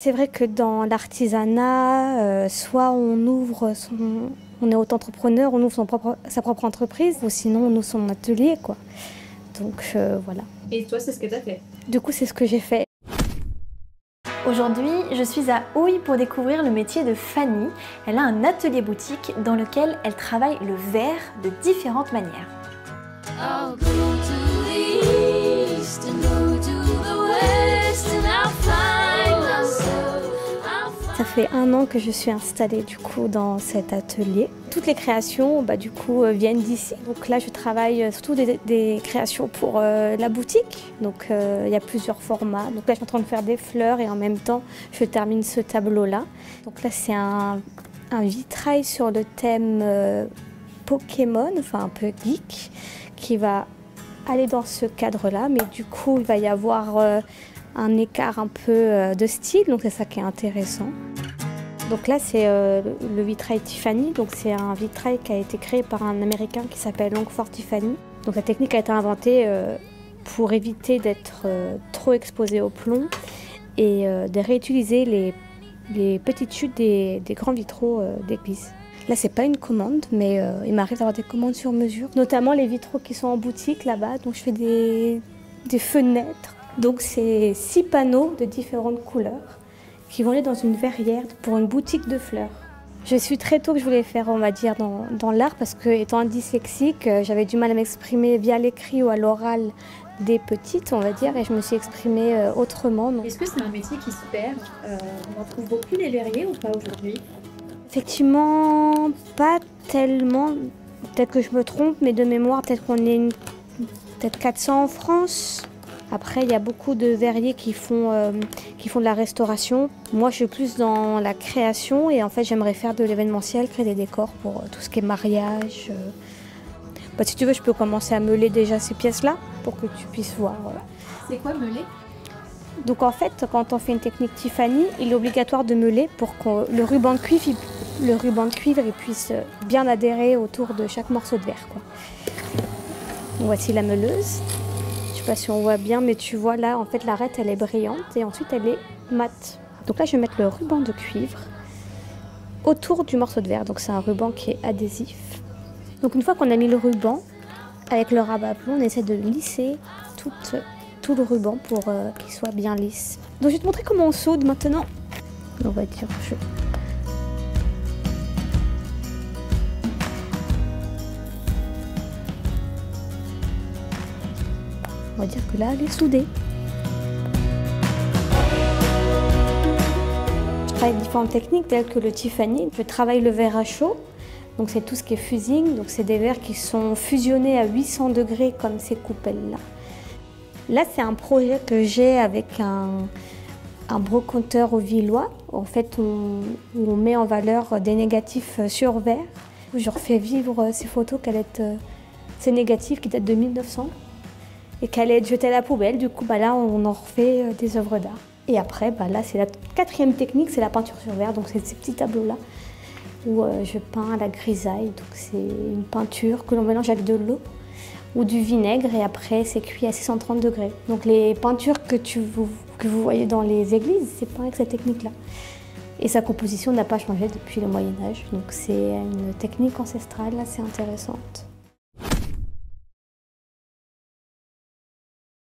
C'est vrai que dans l'artisanat, soit on est auto-entrepreneur, on ouvre sa propre entreprise, ou sinon on ouvre son atelier, quoi. Donc voilà. Et toi, c'est ce que tu as fait? Du coup, c'est ce que j'ai fait. Aujourd'hui, je suis à Houille pour découvrir le métier de Fanny. Elle a un atelier boutique dans lequel elle travaille le verre de différentes manières. Ça fait 1 an que je suis installée du coup dans cet atelier. Toutes les créations du coup viennent d'ici. Donc là je travaille surtout des créations pour la boutique. Donc il y a plusieurs formats. Donc là je suis en train de faire des fleurs et en même temps je termine ce tableau là. Donc là c'est un vitrail sur le thème Pokémon, enfin un peu geek, qui va aller dans ce cadre là. Mais du coup il va y avoir un écart un peu de style, donc c'est ça qui est intéressant. Donc là c'est le vitrail Tiffany, donc c'est un vitrail qui a été créé par un Américain qui s'appelle Longford Tiffany. Donc la technique a été inventée pour éviter d'être trop exposé au plomb et de réutiliser les petites chutes des grands vitraux d'église. Là c'est pas une commande, mais il m'arrive d'avoir des commandes sur mesure, notamment les vitraux qui sont en boutique là-bas, donc je fais des fenêtres. Donc c'est 6 panneaux de différentes couleurs qui vont aller dans une verrière pour une boutique de fleurs. Je suis très tôt que je voulais faire, on va dire, dans l'art parce que étant dyslexique, j'avais du mal à m'exprimer via l'écrit ou à l'oral des petites, on va dire, et je me suis exprimée autrement. Est-ce que c'est un métier qui se perd? On en trouve beaucoup les verriers ou pas aujourd'hui? Effectivement, pas tellement. Peut-être que je me trompe, mais de mémoire, peut-être qu'on est peut-être 400 en France. Après, il y a beaucoup de verriers qui font de la restauration. Moi, je suis plus dans la création et en fait, j'aimerais faire de l'événementiel, créer des décors pour tout ce qui est mariage. Si tu veux, je peux commencer à meuler déjà ces pièces-là pour que tu puisses voir. C'est quoi meuler? Donc en fait, quand on fait une technique Tiffany, il est obligatoire de meuler pour que le ruban de cuivre il puisse bien adhérer autour de chaque morceau de verre, quoi. Voici la meuleuse. Je sais pas si on voit bien, mais tu vois là, en fait, l'arête, elle est brillante et ensuite, elle est mate. Donc là, je vais mettre le ruban de cuivre autour du morceau de verre. Donc c'est un ruban qui est adhésif. Donc une fois qu'on a mis le ruban, avec le rabat à plomb, on essaie de lisser tout le ruban pour qu'il soit bien lisse. Donc je vais te montrer comment on soude maintenant. On va dire, on va dire que là, elle est soudée. Je travaille avec différentes techniques telles que le Tiffany. Je travaille le verre à chaud. Donc c'est tout ce qui est fusing. Donc c'est des verres qui sont fusionnés à 800 degrés comme ces coupelles-là. Là, c'est un projet que j'ai avec un brocanteur au Villois. En fait, on met en valeur des négatifs sur verre. Je refais vivre ces photos, ces négatifs qui datent de 1900. Et qu'elle est jetée à la poubelle. Du coup, là, on en refait des œuvres d'art. Et après, là, c'est la 4e technique, c'est la peinture sur verre. Donc, c'est ces petits tableaux-là où je peins à la grisaille. Donc, c'est une peinture que l'on mélange avec de l'eau ou du vinaigre. Et après, c'est cuit à 630 degrés. Donc, les peintures que vous voyez dans les églises, c'est peint avec cette technique-là. Et sa composition n'a pas changé depuis le Moyen-Âge. Donc, c'est une technique ancestrale assez intéressante.